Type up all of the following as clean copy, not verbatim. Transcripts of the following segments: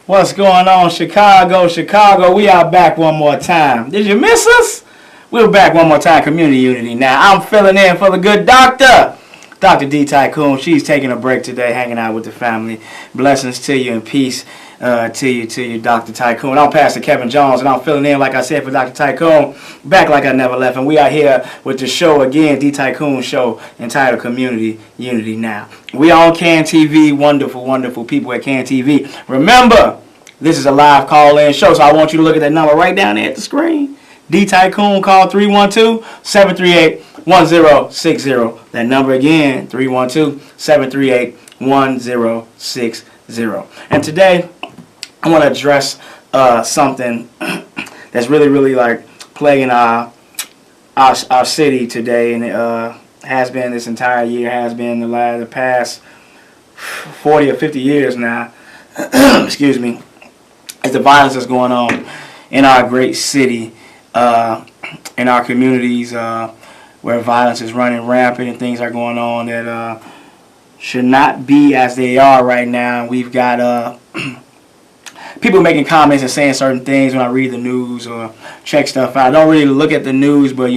What's going on, Chicago? Chicago, we are back one more time. Did you miss us? We're back one more time, Community Unity. Now, I'm filling in for the good doctor, Dr. D. Tycoon. She's taking a break today, hanging out with the family. Blessings to you and peace to you, Dr. Tycoon. I'm Pastor Kevin Jones, and I'm filling in, like I said, for Dr. Tycoon, back like I never left. And we are here with the show again, D. Tycoon Show, entitled Community Unity Now. We are on CAN TV, wonderful, wonderful people at CAN TV. Remember, this is a live call-in show, so I want you to look at that number right down there at the screen. D Tycoon, call 312-738-1060. That number again, 312-738-1060. And today, I want to address something that's really like plaguing our city today, and it has been this entire year, has been the past 40 or 50 years now. Excuse me. Is the violence that's going on in our great city, in our communities, where violence is running rampant and things are going on that should not be as they are right now. We've got people making comments and saying certain things when I read the news or check stuff out. I don't really look at the news, but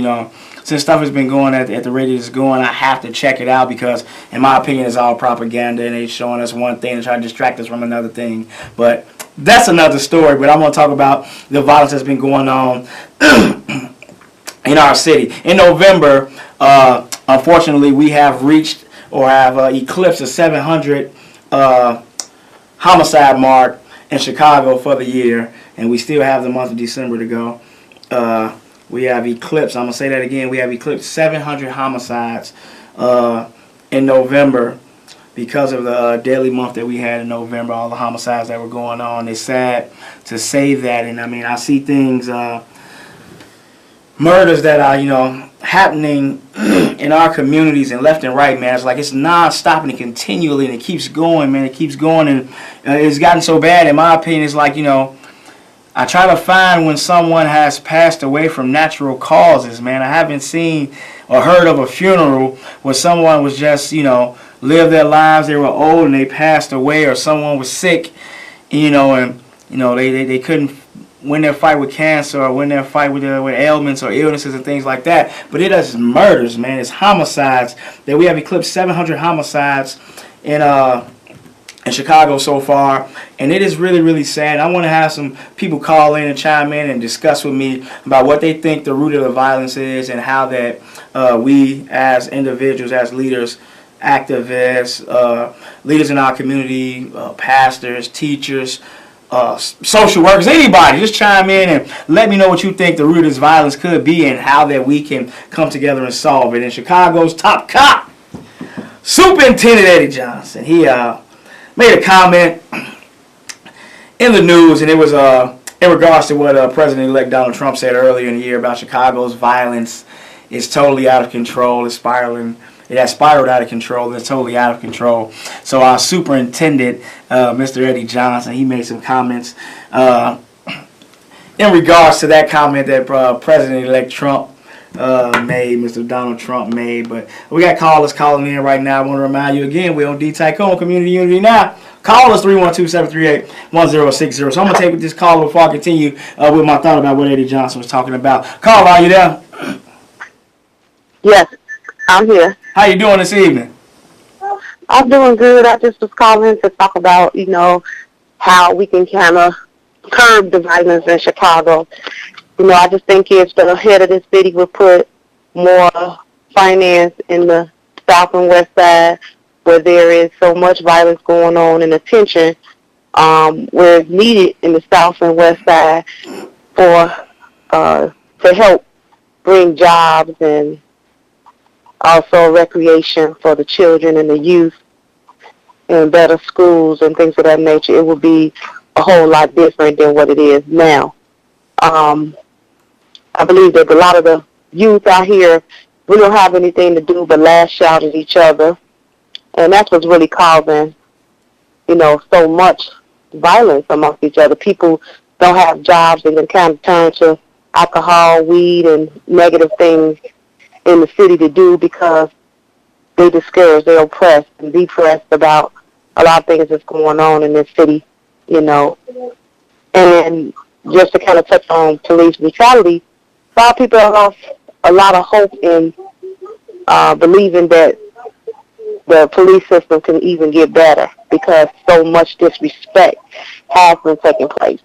since stuff has been going at the rate it's going, I have to check it out because, in my opinion, it's all propaganda and they're showing us one thing and trying to distract us from another thing. But that's another story. But I'm going to talk about the violence that's been going on in our city. In November, unfortunately, we have reached or have eclipsed the 700 homicide mark in Chicago for the year, and we still have the month of December to go. We have eclipsed, I'm going to say that again, we have eclipsed 700 homicides in November because of the deadly month that we had in November, all the homicides that were going on. It's sad to say that, and I see things, murders that are, happening in our communities and left and right, man. It's like it's non-stopping and continually, and it keeps going, man. It keeps going, and it's gotten so bad, in my opinion, it's like, I try to find when someone has passed away from natural causes, man. I haven't seen or heard of a funeral where someone was just, lived their lives, they were old and they passed away, or someone was sick, and they couldn't win their fight with cancer or win their fight with ailments or illnesses and things like that. But it is murders, man. It's homicides that we have eclipsed 700 homicides in Chicago so far, and it is really sad. I want to have some people call in and chime in and discuss with me about what they think the root of the violence is and how that we as individuals, as leaders, activists, leaders in our community, pastors, teachers, social workers, anybody, just chime in and let me know what you think the root of this violence could be and how that we can come together and solve it. In Chicago's top cop, Superintendent Eddie Johnson, he made a comment in the news, and it was in regards to what President-elect Donald Trump said earlier in the year about Chicago's violence is totally out of control. It's spiraling. It has spiraled out of control. It's totally out of control. So our superintendent, Mr. Eddie Johnson, he made some comments in regards to that comment that President-elect Trump made, Mr. Donald Trump made. But we got callers calling in right now. I want to remind you again, we're on D Tycoon Community Unity Now. Call us 312-738-1060. So I'm going to take this call before I continue with my thought about what Eddie Johnson was talking about. Caller, are you there? Yes, I'm here. How you doing this evening? I'm doing good. I just was calling to talk about, how we can kind of curb the violence in Chicago. I just think if the head of the city would put more finance in the south and west side, where there is so much violence going on, and attention where it's needed in the south and west side for to help bring jobs and also recreation for the children and the youth and better schools and things of that nature, it would be a whole lot different than what it is now. I believe that a lot of the youth out here, we don't have anything to do but lash out at each other. And that's what's really causing, so much violence amongst each other. People don't have jobs and can kind of turn to alcohol, weed, and negative things in the city to do because they're discouraged, they're oppressed and depressed about a lot of things that's going on in this city. you know. And just to kind of touch on police brutality, a lot of people have lost a lot of hope in believing that the police system can even get better because so much disrespect has been taking place.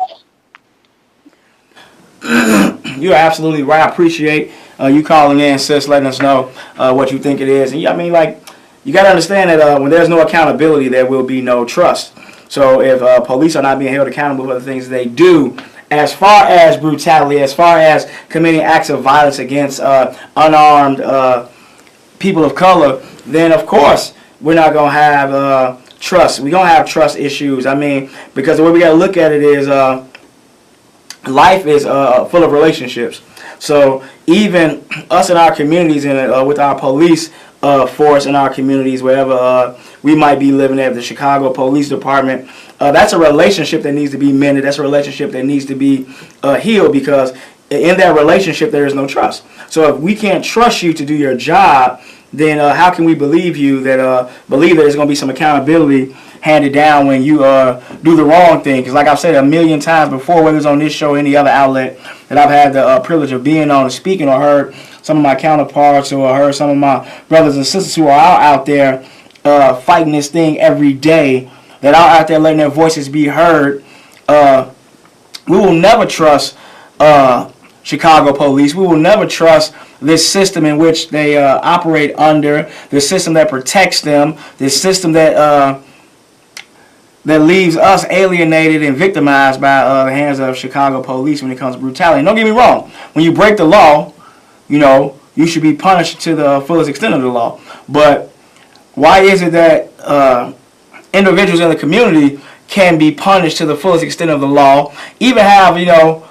You're absolutely right. I appreciate you calling in, sis, letting us know what you think it is. And I mean, like, you got to understand that when there's no accountability, there will be no trust. So if police are not being held accountable for the things they do, as far as brutality, as far as committing acts of violence against unarmed people of color, then of course we're not going to have trust. We're going to have trust issues. I mean, because the way we got to look at it is life is full of relationships. So even us in our communities and with our police force in our communities, wherever we might be living at, the Chicago Police Department, that's a relationship that needs to be mended. That's a relationship that needs to be healed, because in that relationship there is no trust. So if we can't trust you to do your job, then how can we believe you that believe that there's going to be some accountability handed down when you do the wrong thing? Because like I've said a million times before, whether it's on this show or any other outlet that I've had the privilege of being on and speaking, or heard some of my counterparts or heard some of my brothers and sisters who are out there fighting this thing every day, that are out there letting their voices be heard, we will never trust Chicago police. We will never trust this system in which they operate under, the system that protects them, this system that that leaves us alienated and victimized by the hands of Chicago police when it comes to brutality. And don't get me wrong, when you break the law, you know, you should be punished to the fullest extent of the law. But why is it that individuals in the community can be punished to the fullest extent of the law, even have, you know,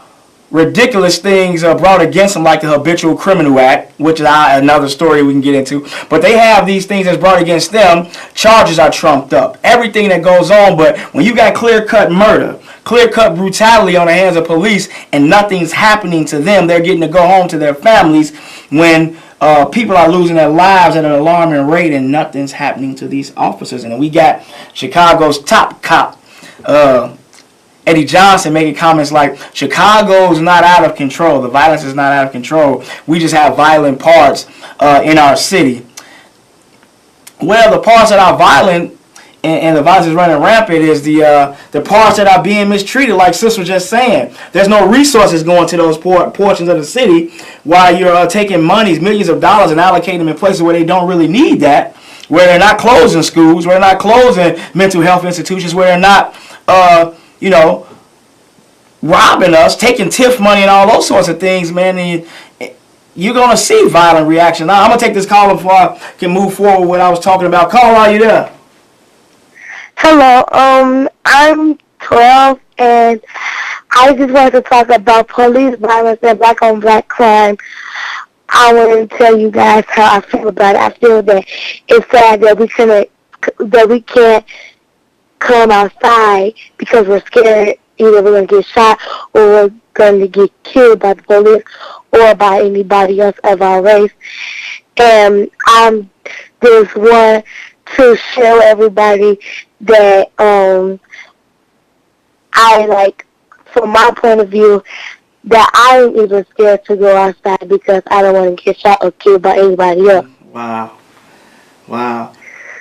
ridiculous things brought against them, like the Habitual Criminal Act, which is another story we can get into. But they have these things that's brought against them. Charges are trumped up. Everything that goes on. But when you got clear-cut murder, clear-cut brutality on the hands of police, and nothing's happening to them, they're getting to go home to their families when people are losing their lives at an alarming rate, and nothing's happening to these officers. And we got Chicago's top cop, Eddie Johnson, making comments like, Chicago's not out of control. The violence is not out of control. We just have violent parts in our city. Well, the parts that are violent and the violence is running rampant is the parts that are being mistreated, like Sis was just saying. There's no resources going to those portions of the city, while you're taking monies, millions of dollars, and allocating them in places where they don't really need that, where they're not closing schools, where they're not closing mental health institutions, where they're not you know, robbing us, taking TIF money and all those sorts of things, man. And you're going to see violent reaction. Now, I'm going to take this call before I can move forward with what I was talking about. Call, are you there? Hello, I'm 12, and I just wanted to talk about police violence and black on black crime. I want to tell you guys how I feel about it. I feel that it's sad that we can't come outside because we're scared either we're going to get shot or we're going to get killed by the police or by anybody else of our race. And I just want to show everybody that I, like, from my point of view, that I ain't even scared to go outside because I don't want to get shot or killed by anybody else. Wow. Wow.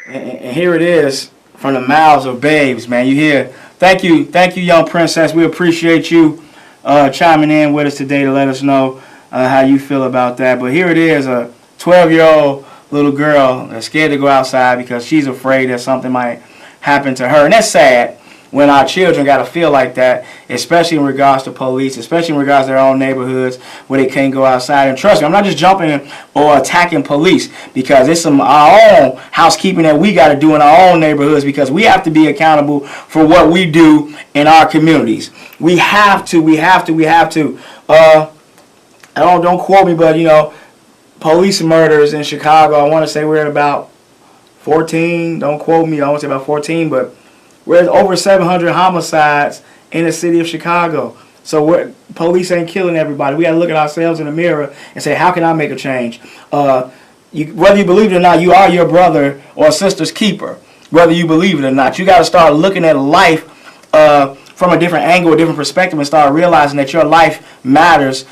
And here it is from the mouths of babes, man. You hear? Thank you, young princess. We appreciate you chiming in with us today to let us know how you feel about that. But here it is, a 12-year-old little girl that's scared to go outside because she's afraid that something might happen to her. And that's sad when our children got to feel like that, especially in regards to police, especially in regards to their own neighborhoods where they can't go outside. And trust me, I'm not just jumping or attacking police, because it's some our own housekeeping that we got to do in our own neighborhoods, because we have to be accountable for what we do in our communities. We have to. Don't quote me, but, you know, police murders in Chicago, I want to say we're at about 14. Don't quote me. I want to say about 14, but we're at over 700 homicides in the city of Chicago. So police ain't killing everybody. We got to look at ourselves in the mirror and say, how can I make a change? Whether you believe it or not, you are your brother or sister's keeper. Whether you believe it or not, you got to start looking at life from a different angle, a different perspective, and start realizing that your life matters.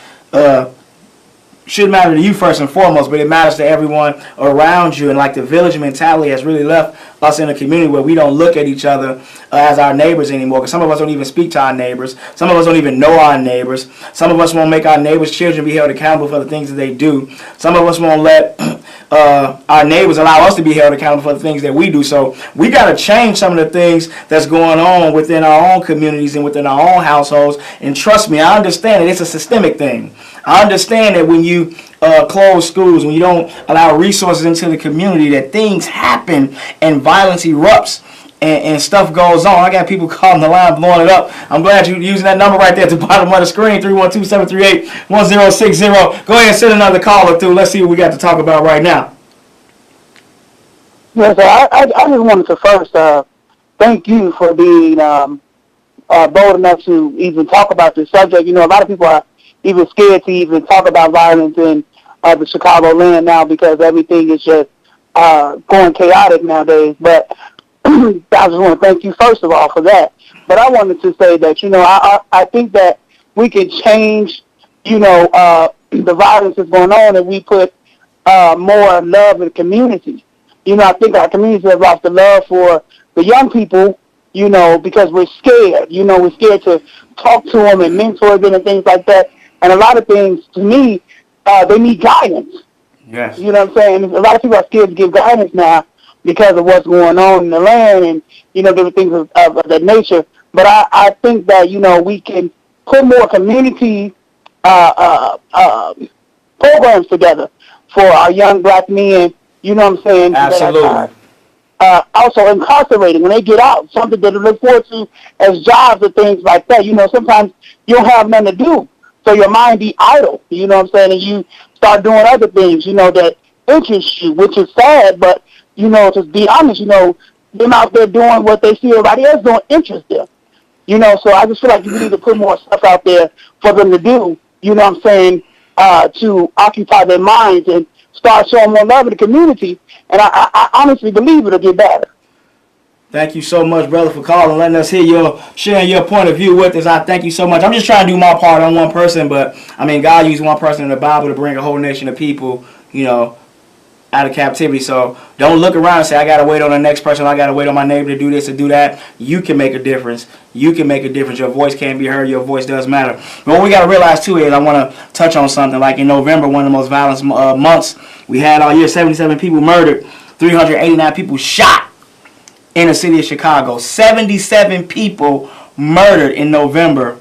Should matter to you first and foremost, but it matters to everyone around you. And like the village mentality has really left us in a community where we don't look at each other as our neighbors anymore. Because some of us don't even speak to our neighbors. Some of us don't even know our neighbors. Some of us won't make our neighbors' children be held accountable for the things that they do. Some of us won't let our neighbors allow us to be held accountable for the things that we do. So we got to change some of the things that's going on within our own communities and within our own households. And trust me, I understand that it's a systemic thing. I understand that when you close schools, when you don't allow resources into the community, that things happen and violence erupts and stuff goes on. I got people calling the line, blowing it up. I'm glad you're using that number right there at the bottom of the screen, 312-738-1060. Go ahead and send another caller through. Let's see what we got to talk about right now. Yes, I just wanted to first thank you for being bold enough to even talk about this subject. You know, a lot of people are even scared to even talk about violence in the Chicago land now because everything is just going chaotic nowadays. But I just want to thank you first of all for that. But I wanted to say that, you know, I think that we can change, you know, the violence that's going on if we put more love in the community. You know, I think our communities have lost the love for the young people, you know, because we're scared. You know, we're scared to talk to them and mentor them and things like that. And a lot of things, to me, they need guidance. Yes. You know what I'm saying? A lot of people are scared to give guidance now because of what's going on in the land and, you know, different things of that nature. But I think that, you know, we can put more community programs together for our young black men, you know what I'm saying? Absolutely. Also incarcerating when they get out, something that they look forward to as jobs and things like that. You know, sometimes you don't have nothing to do. So your mind be idle, you know what I'm saying, and you start doing other things, you know, that interest you, which is sad, but, you know, to be honest, you know, them out there doing what they see everybody else doing interests them. You know, so I just feel like you need to put more stuff out there for them to do, you know what I'm saying, to occupy their minds and start showing more love in the community, and I honestly believe it'll get better. Thank you so much, brother, for calling, letting us hear sharing your point of view with us. I thank you so much. I'm just trying to do my part on one person, but, I mean, God used one person in the Bible to bring a whole nation of people, you know, out of captivity. So don't look around and say, I got to wait on the next person. I got to wait on my neighbor to do this or do that. You can make a difference. You can make a difference. Your voice can be heard. Your voice does matter. But what we got to realize, too, is I want to touch on something. Like in November, one of the most violent months we had all year, 77 people murdered, 389 people shot in the city of Chicago. 77 people murdered in November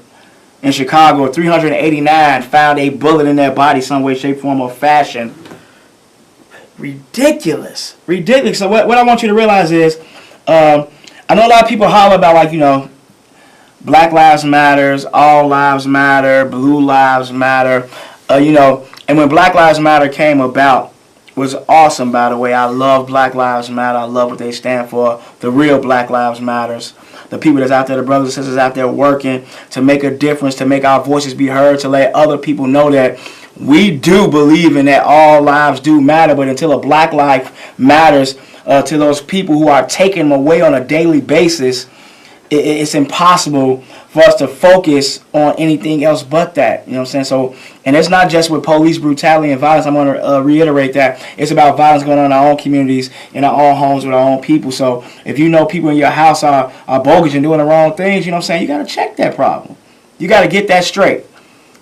in Chicago. 389 found a bullet in their body some way, shape, form, or fashion. Ridiculous. Ridiculous. So what I want you to realize is, I know a lot of people holler about, like, you know, Black Lives Matters, All Lives Matter, Blue Lives Matter, you know, and when Black Lives Matter came about, was awesome, by the way. I love Black Lives Matter. I love what they stand for. The real Black Lives Matters. The people that's out there, the brothers and sisters out there working to make a difference, to make our voices be heard, to let other people know that we do believe in that all lives do matter. But until a black life matters to those people who are taking them away on a daily basis, it's impossible for us to focus on anything else but that. You know what I'm saying? So, and it's not just with police brutality and violence. I'm going to reiterate that. It's about violence going on in our own communities, in our own homes, with our own people. So if you know people in your house are bogus and doing the wrong things, you know what I'm saying, you got to check that problem. You got to get that straight.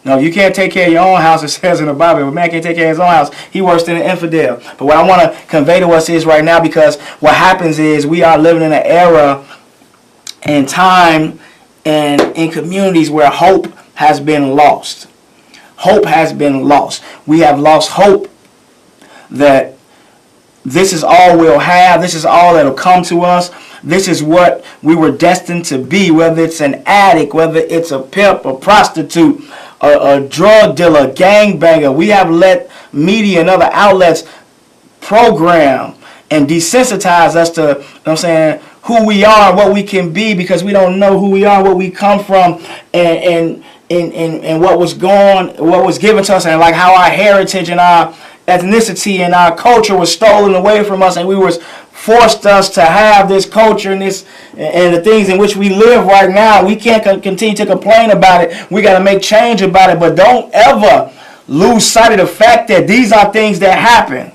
No, you can't take care of your own house, it says in the Bible. If a man can't take care of his own house, he worse than an infidel. But what I want to convey to us is right now, because what happens is we are living in an era and time and in communities where hope has been lost. Hope has been lost. We have lost hope that this is all we'll have. This is all that'll come to us. This is what we were destined to be, whether it's an addict, whether it's a pimp, a prostitute, a drug dealer, gangbanger. We have let media and other outlets program and desensitize us to, you know what I'm saying, who we are, what we can be, because we don't know who we are, where we come from, and what was given to us, and like how our heritage and our ethnicity and our culture was stolen away from us, and we was forced us to have this culture and this and the things in which we live right now. We can't continue to complain about it. We got to make change about it. But don't ever lose sight of the fact that these are things that happen.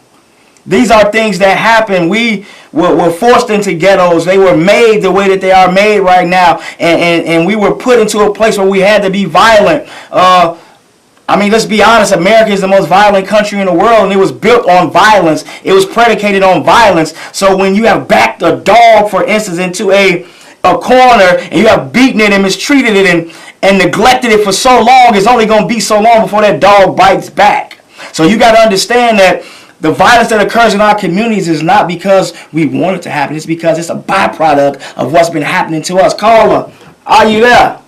These are things that happen. We were forced into ghettos. They were made the way that they are made right now. And we were put into a place where we had to be violent. I mean, let's be honest, America is the most violent country in the world, and it was built on violence. It was predicated on violence. So when you have backed a dog, for instance, into a corner, and you have beaten it and mistreated it and neglected it for so long, it's only going to be so long before that dog bites back. So you got to understand that the violence that occurs in our communities is not because we want it to happen. It's because it's a byproduct of what's been happening to us. Caller, are you there?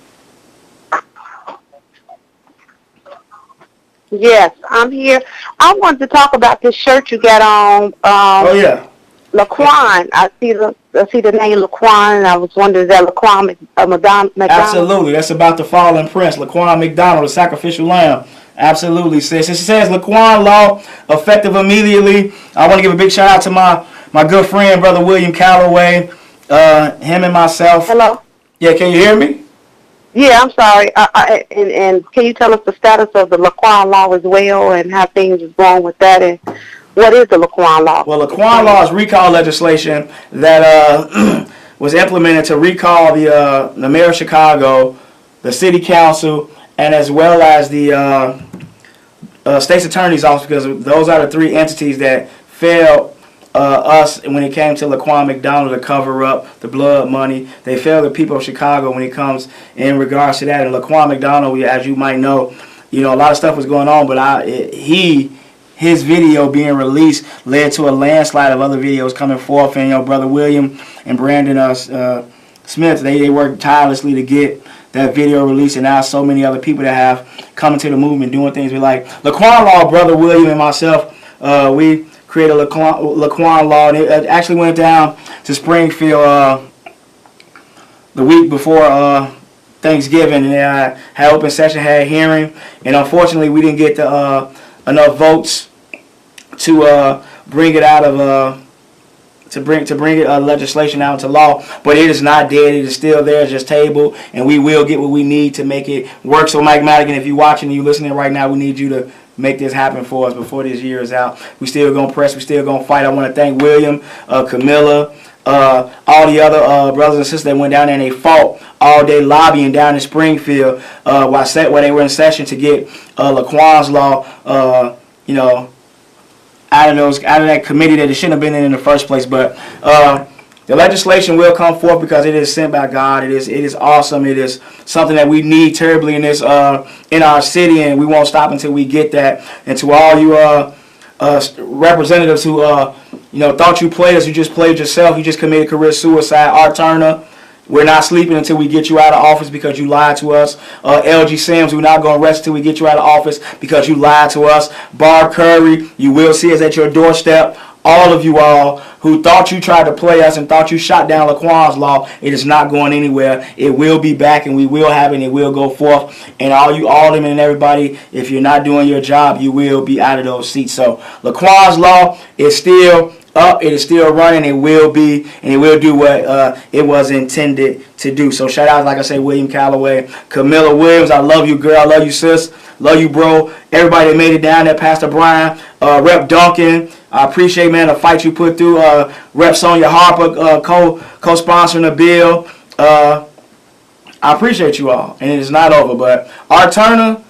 Yes, I'm here. I wanted to talk about this shirt you got on. Oh yeah, Laquan. I see the name Laquan, and I was wondering, is that Laquan McDonald? Absolutely. That's about the fallen prince, Laquan McDonald, the sacrificial lamb. Absolutely, sis. It says Laquan Law, effective immediately. I want to give a big shout out to my good friend, Brother William Calloway, him and myself. Hello? Yeah, can you hear me? Yeah, I'm sorry. And can you tell us the status of the Laquan Law as well, and how things is going with that, and what is the Laquan Law? Well, Laquan Law is recall legislation that was implemented to recall the mayor of Chicago, the city council, and as well as the state's attorney's office, because those are the three entities that failed us when it came to Laquan McDonald to cover up the blood money. They failed the people of Chicago when it comes in regards to that. And Laquan McDonald, as you might know, a lot of stuff was going on, but his video being released led to a landslide of other videos coming forth. And Brother William and Brandon Smith, they worked tirelessly to get that video released, and now so many other people that have come into the movement doing things we like. Laquan Law, Brother William and myself, we created Laquan Law, and it actually went down to Springfield the week before Thanksgiving, and I had open session, had a hearing, and unfortunately we didn't get enough votes to bring it out of to bring legislation out into law. But it is not dead. It is still there. It's just tabled, and we will get what we need to make it work. So Mike Madigan, if you're watching and you're listening right now, we need you to make this happen for us before this year is out. We still gonna press. We still gonna fight. I want to thank William, Camilla, all the other brothers and sisters that went down there and they fought all day lobbying down in Springfield while they were in session to get Laquan's Law, out of that committee that it shouldn't have been in the first place. But the legislation will come forth because it is sent by God. It is awesome. It is something that we need terribly in this in our city, and we won't stop until we get that. And to all you representatives who thought you played us, you just played yourself. You just committed career suicide. Art Turner, we're not sleeping until we get you out of office because you lied to us. LG Sims, we're not going to rest until we get you out of office because you lied to us. Barb Curry, you will see us at your doorstep. All of you all who thought you tried to play us and thought you shot down Laquan's Law, it is not going anywhere. It will be back, and we will have it, and it will go forth. And all of them and everybody, if you're not doing your job, you will be out of those seats. So Laquan's Law is still up. It is still running. It will be, and it will do what it was intended to do. So shout out, like I say, William Calloway, Camilla Williams. I love you, girl. I love you, sis. Love you, bro. Everybody that made it down there, Pastor Brian, Rep Duncan. I appreciate, man, the fight you put through. Rep Sonia Harper, co-sponsoring the bill. I appreciate you all, and it is not over. But Art Turner,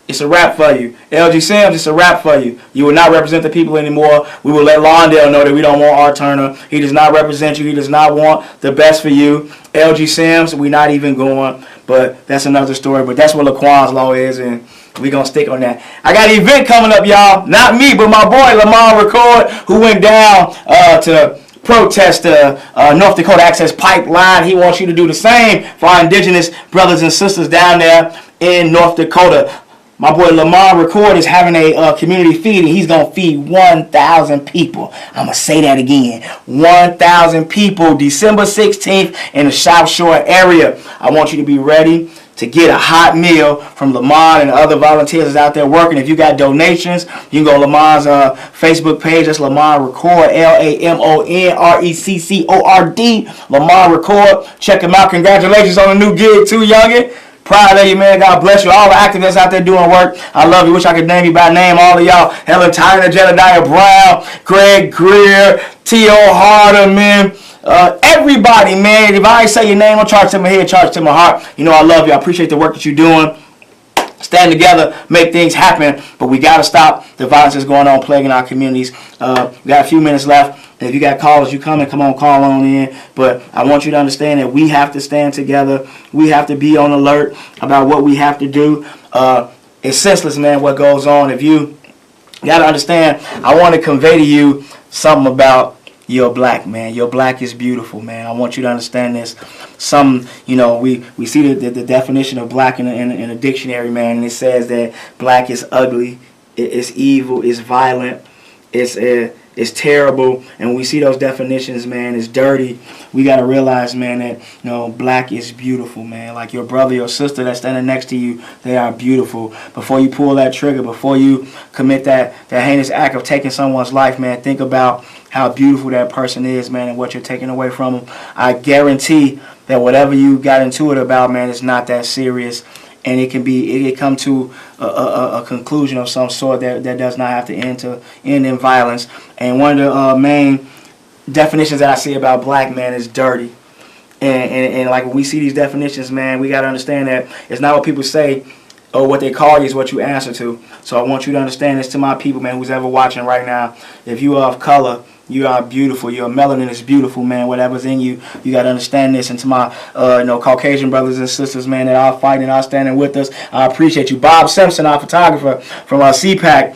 it's a wrap for you. LG Sims, it's a wrap for you. You will not represent the people anymore. We will let Lawndale know that we don't want Art Turner. He does not represent you. He does not want the best for you. LG Sims, we're not even going. But that's another story. But that's what Laquan's Law is, and we're going to stick on that. I got an event coming up, y'all. Not me, but my boy Lamar Record, who went down to protest the North Dakota Access Pipeline. He wants you to do the same for our indigenous brothers and sisters down there in North Dakota. My boy Lamar Record is having a community feed, and he's going to feed 1,000 people. I'm going to say that again. 1,000 people, December 16th in the South Shore area. I want you to be ready to get a hot meal from Lamar and other volunteers that's out there working. If you got donations, you can go to Lamar's Facebook page. That's Lamar Record, LamonRecord. Lamar Record. Check him out. Congratulations on the new gig too, youngin'. Proud of you, man. God bless you. All the activists out there doing work. I love you. Wish I could name you by name. All of y'all. Helen Tyler, Jedediah Brown, Greg Greer, T.O. Hardeman. Everybody, man. If I ain't say your name, I'll charge to my head, charge to my heart. You know I love you. I appreciate the work that you're doing. Stand together, make things happen. But we got to stop the violence that's going on, plaguing our communities. We got a few minutes left. And if you got callers, you come on, call on in. But I want you to understand that we have to stand together. We have to be on alert about what we have to do. It's senseless, man, what goes on. If you got to understand, I want to convey to you something about you're black, man. Your black is beautiful, man. I want you to understand this. We see the definition of black in a dictionary, man, and it says that black is ugly, it's evil, it's violent, it's terrible. And when we see those definitions, man, it's dirty. We got to realize, man, that black is beautiful, man. Like your brother, your sister that's standing next to you, they are beautiful. Before you pull that trigger, before you commit that heinous act of taking someone's life, man, think about how beautiful that person is, man, and what you're taking away from them. I guarantee that whatever you got into it about, man, it's not that serious. And it can come to a conclusion of some sort that does not have to end in violence. And one of the main definitions that I see about black, man, is dirty. And like when we see these definitions, man, we got to understand that it's not what people say or what they call you is what you answer to. So I want you to understand this to my people, man, who's ever watching right now. If you are of color, you are beautiful. Your melanin is beautiful, man. Whatever's in you, you got to understand this. And to my Caucasian brothers and sisters, man, that are fighting, are standing with us, I appreciate you. Bob Simpson, our photographer from CPAC.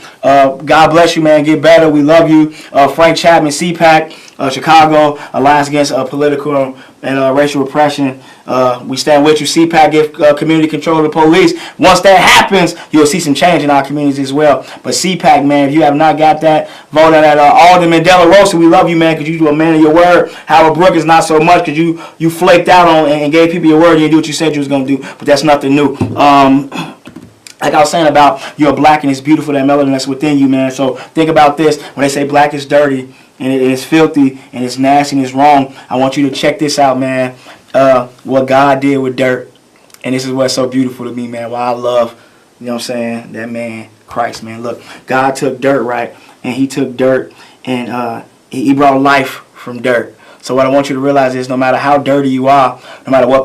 God bless you, man. Get better. We love you. Frank Chapman, CPAC, Chicago Alliance Against Political and Racial Repression. We stand with you. CPAC, give community control to the police. Once that happens, you'll see some change in our communities as well. But CPAC, man, if you have not got that, vote at Alderman De La Rosa. We love you, man, because you do a man of your word. Howard Brook is not so much because you flaked out on and gave people your word. You didn't do what you said you was going to do. But that's nothing new. Like I was saying about you're black and it's beautiful, that melanin that's within you, man. So think about this. When they say black is dirty and it's filthy and it's nasty and it's wrong, I want you to check this out, man. What God did with dirt. And this is what's so beautiful to me, man. Why I love, that man, Christ, man. Look, God took dirt, right? And he took dirt and he brought life from dirt. So what I want you to realize is no matter how dirty you are, no matter what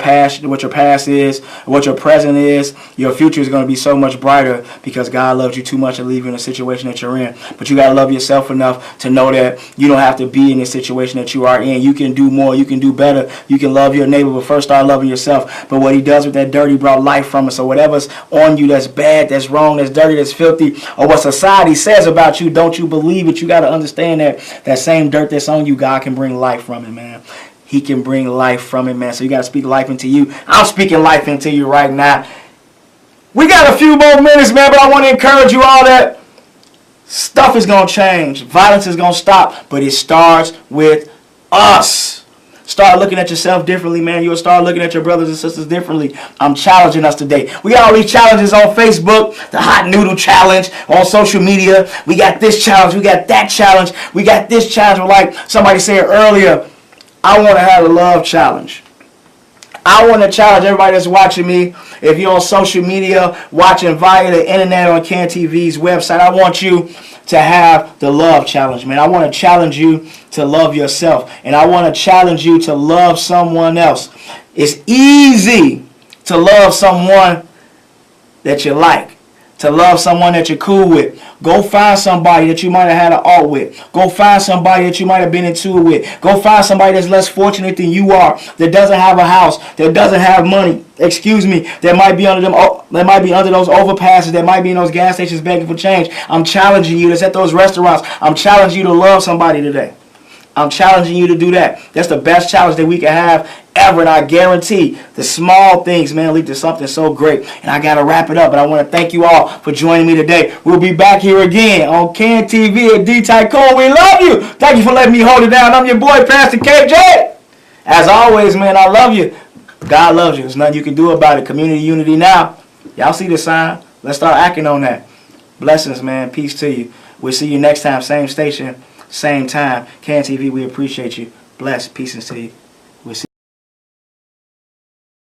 your past is, what your present is, your future is going to be so much brighter because God loves you too much to leave you in a situation that you're in. But you got to love yourself enough to know that you don't have to be in the situation that you are in. You can do more. You can do better. You can love your neighbor, but first start loving yourself. But what he does with that dirt, he brought life from it. So whatever's on you that's bad, that's wrong, that's dirty, that's filthy, or what society says about you, don't you believe it. You got to understand that same dirt that's on you, God can bring life from it, man. He can bring life from it, man. So you got to speak life into you. I'm speaking life into you right now. We got a few more minutes, man, but I want to encourage you all that stuff is going to change. Violence is going to stop, but it starts with us. Start looking at yourself differently, man. You'll start looking at your brothers and sisters differently. I'm challenging us today. We got all these challenges on Facebook, the Hot Noodle Challenge, on social media. We got this challenge. We got that challenge. We got this challenge. Like somebody said earlier, I want to have a love challenge. I want to challenge everybody that's watching me. If you're on social media, watching via the internet on Can TV's website, I want you to have the love challenge, man. I want to challenge you to love yourself. And I want to challenge you to love someone else. It's easy to love someone that you like. To love someone that you're cool with. Go find somebody that you might have had an art with. Go find somebody that you might have been into it with. Go find somebody that's less fortunate than you are, that doesn't have a house, that doesn't have money. That might be under those overpasses, that might be in those gas stations begging for change. I'm challenging you that's at those restaurants. I'm challenging you to love somebody today. I'm challenging you to do that. That's the best challenge that we can have ever. And I guarantee the small things, man, lead to something so great. And I got to wrap it up, but I want to thank you all for joining me today. We'll be back here again on Can TV at D Tycoon. We love you. Thank you for letting me hold it down. I'm your boy, Pastor KJ. As always, man, I love you. God loves you. There's nothing you can do about it. Community unity now. Y'all see the sign? Let's start acting on that. Blessings, man. Peace to you. We'll see you next time. Same station, same time. Can TV, we appreciate you. Bless. Peace and to you.